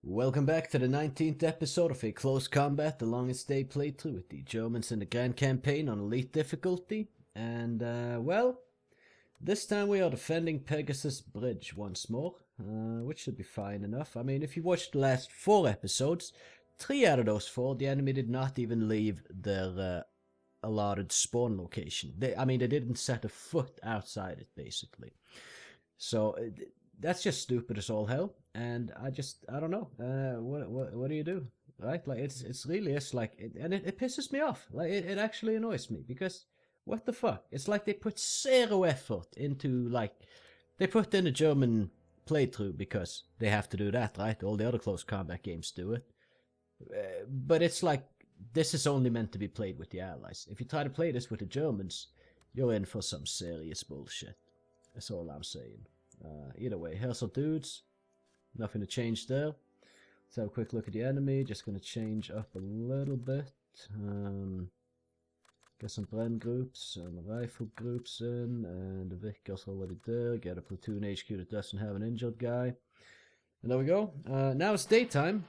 Welcome back to the 19th episode of A Close Combat, the longest day playthrough with the Germans in the Grand Campaign on Elite difficulty. And, well, this time we are defending Pegasus Bridge once more, which should be fine enough. I mean, if you watched the last 4 episodes, 3 out of those 4, the enemy did not even leave their allotted spawn location. They didn't set a foot outside it, basically. So, that's just stupid as all hell, and I don't know. What do you do, right? Like it's really like, it pisses me off. Like it actually annoys me because what the fuck? It's like they put zero effort into they put in a German playthrough because they have to do that, right? All the other close combat games do it, but it's like this is only meant to be played with the Allies. If you try to play this with the Germans, you're in for some serious bullshit. That's all I'm saying. Either way, here's our dudes. Nothing to change there. Let's have a quick look at the enemy. Just going to change up a little bit. Get some Bren groups and rifle groups in. And the Vickers already there. Get a platoon HQ that doesn't have an injured guy. And there we go. Now it's daytime.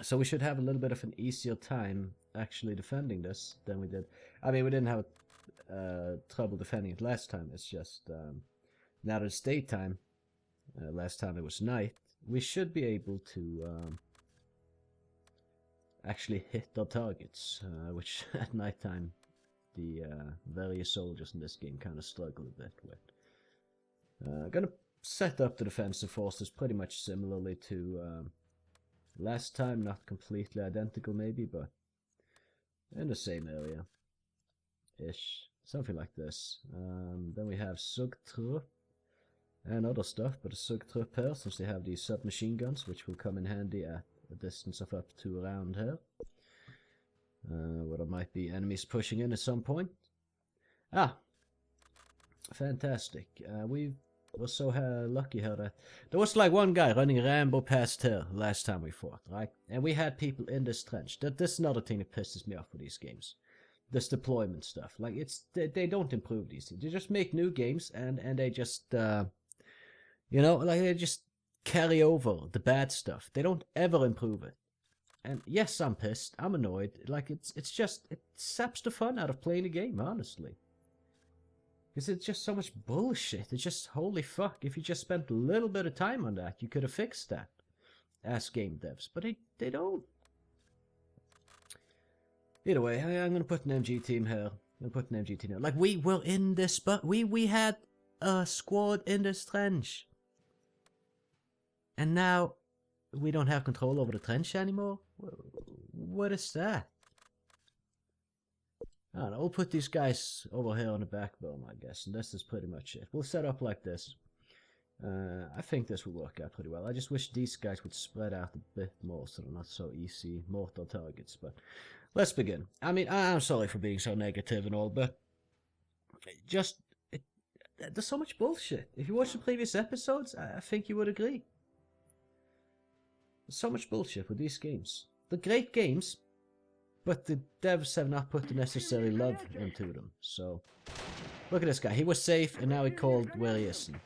So we should have a little bit of an easier time actually defending this than we did. I mean, we didn't have trouble defending it last time. It's just... now that it's daytime, last time it was night, we should be able to actually hit our targets, which at nighttime the various soldiers in this game kind of struggle a bit with. Gonna set up the defensive forces pretty much similarly to last time, not completely identical maybe, but in the same area-ish, something like this. Then we have Sugtrupp and other stuff, but a Sugtrupp here, since they have these submachine guns, which will come in handy at a distance of up to around here. Where there might be enemies pushing in at some point. Ah! Fantastic. We were so lucky here that there was like one guy running Rambo past here last time we fought, right? And we had people in this trench. This is another thing that pisses me off with these games. This deployment stuff. Like, they don't improve these things. They just make new games and they just... you know, like they just carry over the bad stuff. They don't ever improve it. And yes, I'm pissed. I'm annoyed. Like it saps the fun out of playing the game, honestly. Because it's just so much bullshit. It's just, holy fuck, if you just spent a little bit of time on that, you could have fixed that. As game devs. But they don't. Either way, I'm gonna put an MG team here. I'm gonna put an MG team here. Like, we were in this, but we had a squad in this trench. And now, we don't have control over the trench anymore? What is that? I don't know, we'll put these guys over here on the backbone, I guess, and this is pretty much it. We'll set up like this. I think this will work out pretty well. I just wish these guys would spread out a bit more so they're not so easy mortal targets, but let's begin. I mean, I'm sorry for being so negative and all, but there's so much bullshit. If you watch the previous episodes, I think you would agree. There's so much bullshit with these games. They're great games, but the devs have not put the necessary love into them. So, look at this guy. He was safe, and now he called where he isn't.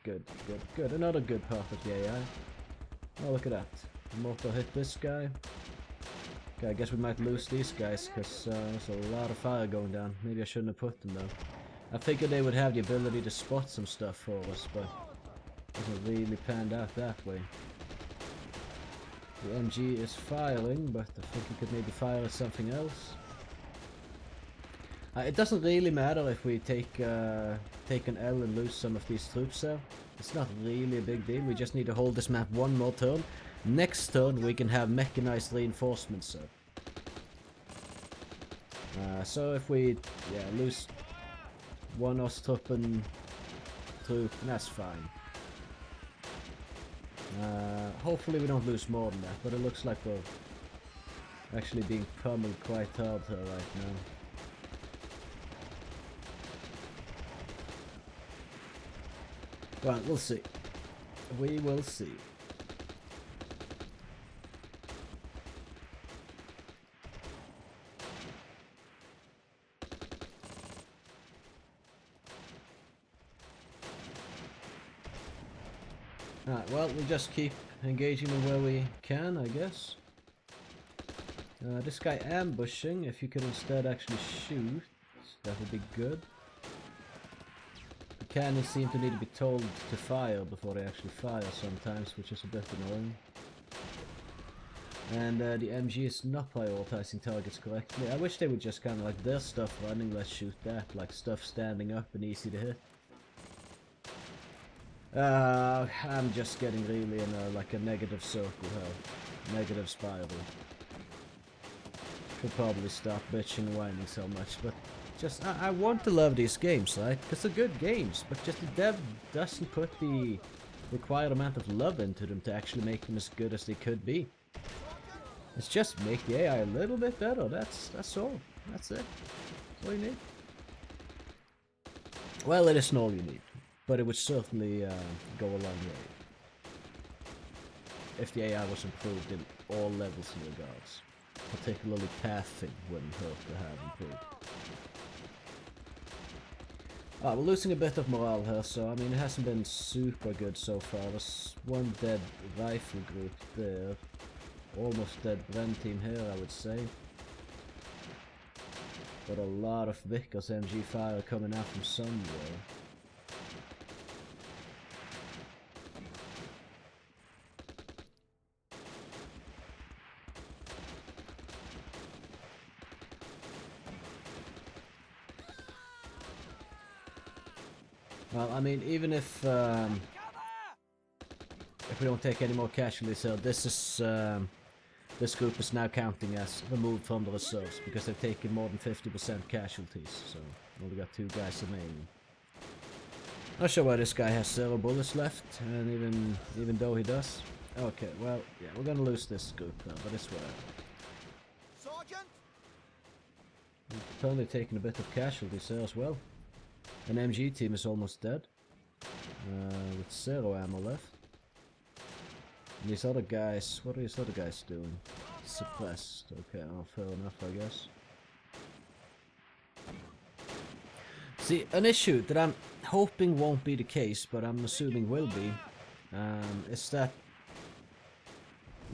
Good, good, good. Another good part of the AI. Oh, look at that. Mortar hit this guy. Okay, I guess we might lose these guys, because there's a lot of fire going down. Maybe I shouldn't have put them down. I figured they would have the ability to spot some stuff for us, but it hasn't really panned out that way. The MG is firing, but I think he could maybe fire at something else. It doesn't really matter if we take an L and lose some of these troops there. It's not really a big deal. We just need to hold this map one more turn. Next turn we can have mechanized reinforcements up. So if we lose one Osttruppen troop, that's fine. Hopefully we don't lose more than that, but it looks like we're actually being pummeled quite hard here right now. Well, we'll see. We will see. Alright, well, we'll just keep engaging them where we can, I guess. This guy ambushing, if you could instead actually shoot, that would be good. The cannons seem to need to be told to fire before they actually fire sometimes, which is a bit annoying. And the MG is not prioritizing targets correctly. I wish they would just kind of like, there's stuff running, let's shoot that. Like stuff standing up and easy to hit. I'm just getting really in a, like a negative circle here. Negative spiral. Should probably stop bitching and whining so much, but just, I want to love these games, right? Because they're good games, but just the dev doesn't put the required amount of love into them to actually make them as good as they could be. It's just make the AI a little bit better, that's all. That's it. That's all you need. Well, it isn't all you need, but it would certainly go a long way. If the AI was improved in all levels and regards. Particularly pathing wouldn't hurt to have improved. We're losing a bit of morale here, so I mean it hasn't been super good so far. There's one dead rifle group there. Almost dead Bren team here, I would say. But a lot of Vickers MG fire coming out from somewhere. Well, I mean, even if we don't take any more casualties, this is this group is now counting as removed from the reserves because they've taken more than 50% casualties. So only got 2 guys remaining. Not sure why this guy has 0 bullets left, and even though he does. Okay, well, yeah, we're gonna lose this group now, but it's whatever. Sergeant, We've apparently taken a bit of casualties there as well. An MG team is almost dead, with 0 ammo left. And these other guys, what are these other guys doing? Suppressed. Okay, well, fair enough, I guess. See, an issue that I'm hoping won't be the case, but I'm assuming will be, is that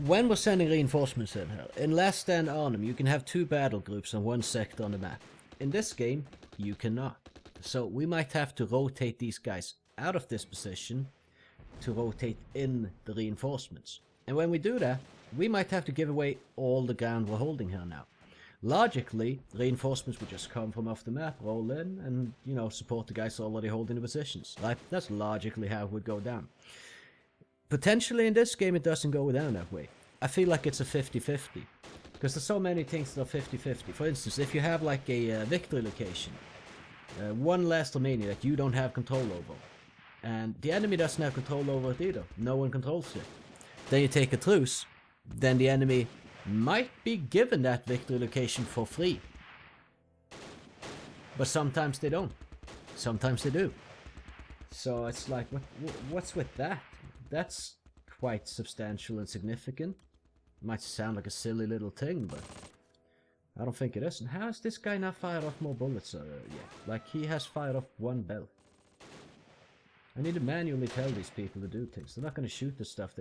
when we're sending reinforcements in here, in Last Stand Arnhem, you can have 2 battle groups on 1 sector on the map. In this game, you cannot. So we might have to rotate these guys out of this position to rotate in the reinforcements. And when we do that, we might have to give away all the ground we're holding here now. Logically, reinforcements would just come from off the map, roll in, and, you know, support the guys already holding the positions. Right? That's logically how it would go down. Potentially in this game it doesn't go down that way. I feel like it's a 50-50. Because there's so many things that are 50-50. For instance, if you have like a victory location, one last remaining that you don't have control over, and the enemy doesn't have control over it either, no one controls it, then you take a truce, then the enemy might be given that victory location for free. But sometimes they don't. Sometimes they do. So it's like, what's with that? That's quite substantial and significant. Might sound like a silly little thing, but I don't think it is. And how has this guy not fired off more bullets yet? Like, he has fired off 1 bell. I need to manually tell these people to do things. They're not going to shoot the stuff.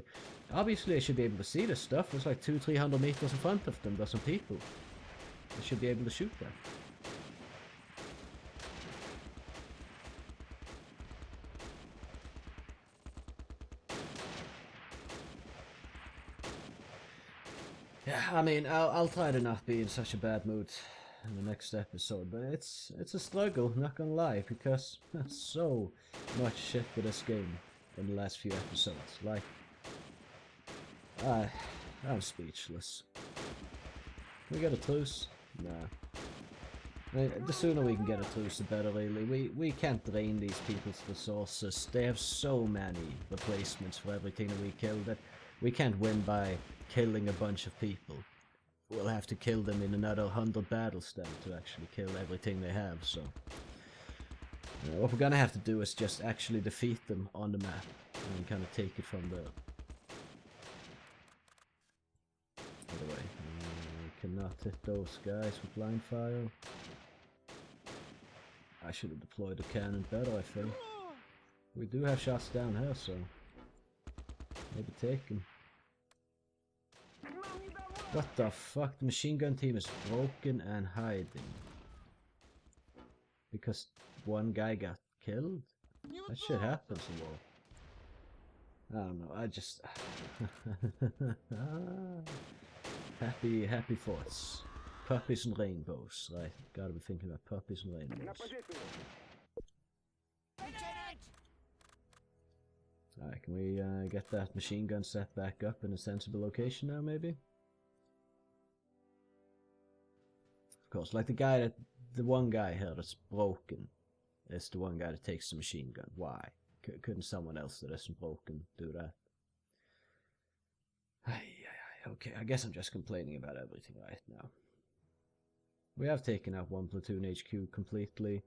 Obviously, they should be able to see this stuff. There's like 200-300 meters in front of them. There's some people. They should be able to shoot that. Yeah, I mean, I'll try to not be in such a bad mood in the next episode, but it's a struggle, not gonna lie, because there's so much shit with this game in the last few episodes. Like, I'm speechless. Can we get a truce? Nah. I mean, the sooner we can get a truce, the better, really. We can't drain these people's resources. They have so many replacements for everything that we kill that we can't win by killing a bunch of people. We'll have to kill them in another 100 battles then to actually kill everything they have, so... what we're gonna have to do is just actually defeat them on the map and kind of take it from there. By the way, we cannot hit those guys with blind fire. I should have deployed the cannon better, I think. We do have shots down here, so maybe take them. What the fuck? The machine gun team is broken and hiding. Because one guy got killed? That shit happens in war. I don't know, I just... happy thoughts. Puppies and rainbows, right? Gotta be thinking about puppies and rainbows. Alright, can we get that machine gun set back up in a sensible location now, maybe? Of course, like the one guy here that's broken is the one guy that takes the machine gun. Why? Couldn't someone else that isn't broken do that? Okay, I guess I'm just complaining about everything right now. We have taken out one platoon HQ completely,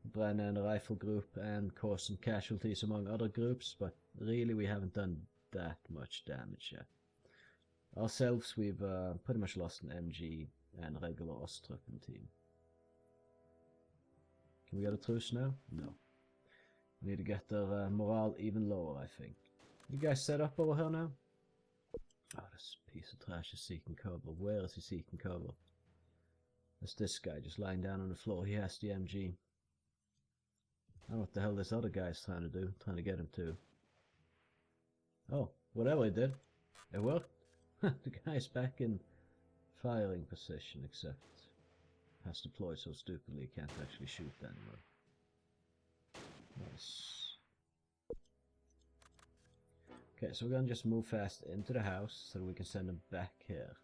Brenner and the rifle group, and caused some casualties among other groups, but really we haven't done that much damage yet. Ourselves, we've pretty much lost an MG and a regular Ostruppen team. Can we get a truce now? No. We need to get their morale even lower, I think. You guys set up over here now? Oh, this piece of trash is seeking cover. Where is he seeking cover? There's this guy just lying down on the floor. He has the MG. I don't know what the hell this other guy's trying to do. Trying to get him to. Oh, whatever he did. It worked. The guy's back in firing position, except has deployed so stupidly he can't actually shoot anymore. Nice. Okay, so we're gonna just move fast into the house so that we can send him back here.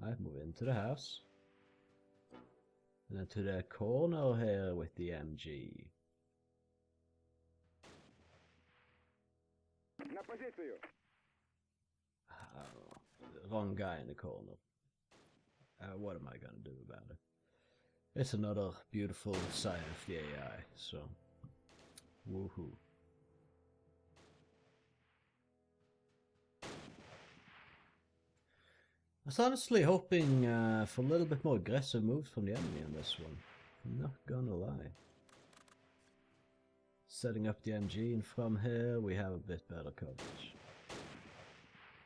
Alright, move into the house. And then to the corner here with the MG. Wrong guy in the corner. What am I gonna do about it? It's another beautiful side of the AI, so woohoo. I was honestly hoping for a little bit more aggressive moves from the enemy on this one. I'm not gonna lie. Setting up the MG, and from here we have a bit better coverage,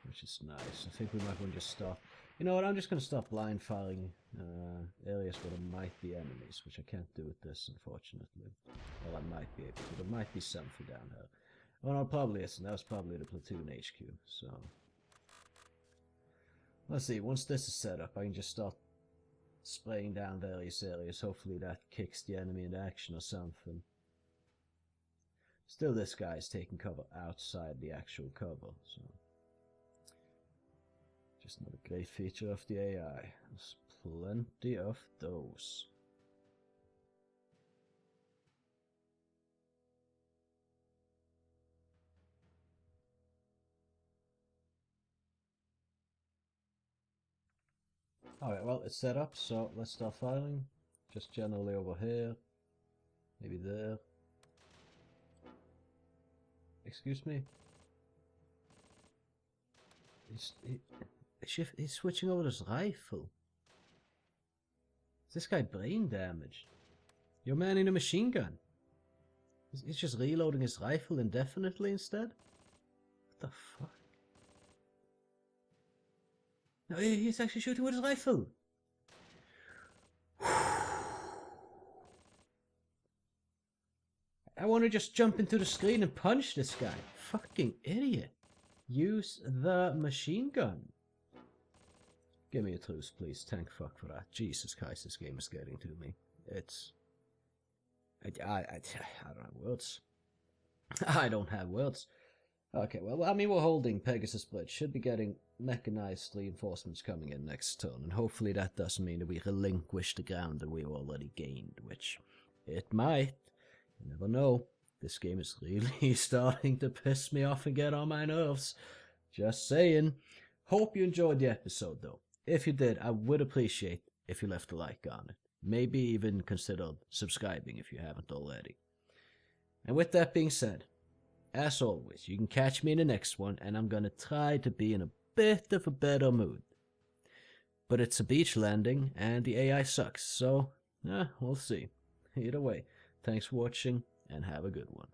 which is nice. I think we might want to just start. You know what, I'm just going to start blind firing areas where there might be enemies, which I can't do with this, unfortunately. Well, I might be able to. There might be something down here. Well, no, probably isn't. That was probably the platoon HQ, so... Let's see, once this is set up, I can just start spraying down various areas. Hopefully that kicks the enemy into action or something. Still, this guy is taking cover outside the actual cover, so... Just another great feature of the AI. There's plenty of those. Alright, well, it's set up, so let's start firing. Just generally over here. Maybe there. Excuse me? He's switching over his rifle. Is this guy brain damaged? You're manning a machine gun. He's just reloading his rifle indefinitely instead? What the fuck? No, he's actually shooting with his rifle. I want to just jump into the screen and punch this guy. Fucking idiot. Use the machine gun. Give me a truce, please. Thank fuck for that. Jesus Christ, this game is getting to me. It's... I don't have words. I don't have words. Okay, well, I mean, we're holding Pegasus Bridge. Should be getting mechanized reinforcements coming in next turn. And hopefully that doesn't mean that we relinquish the ground that we've already gained. Which, it might. You never know. This game is really starting to piss me off and get on my nerves. Just saying. Hope you enjoyed the episode, though. If you did, I would appreciate if you left a like on it. Maybe even consider subscribing if you haven't already. And with that being said, as always, you can catch me in the next one, and I'm gonna try to be in a bit of a better mood. But it's a beach landing, and the AI sucks, so, we'll see. Either way, thanks for watching, and have a good one.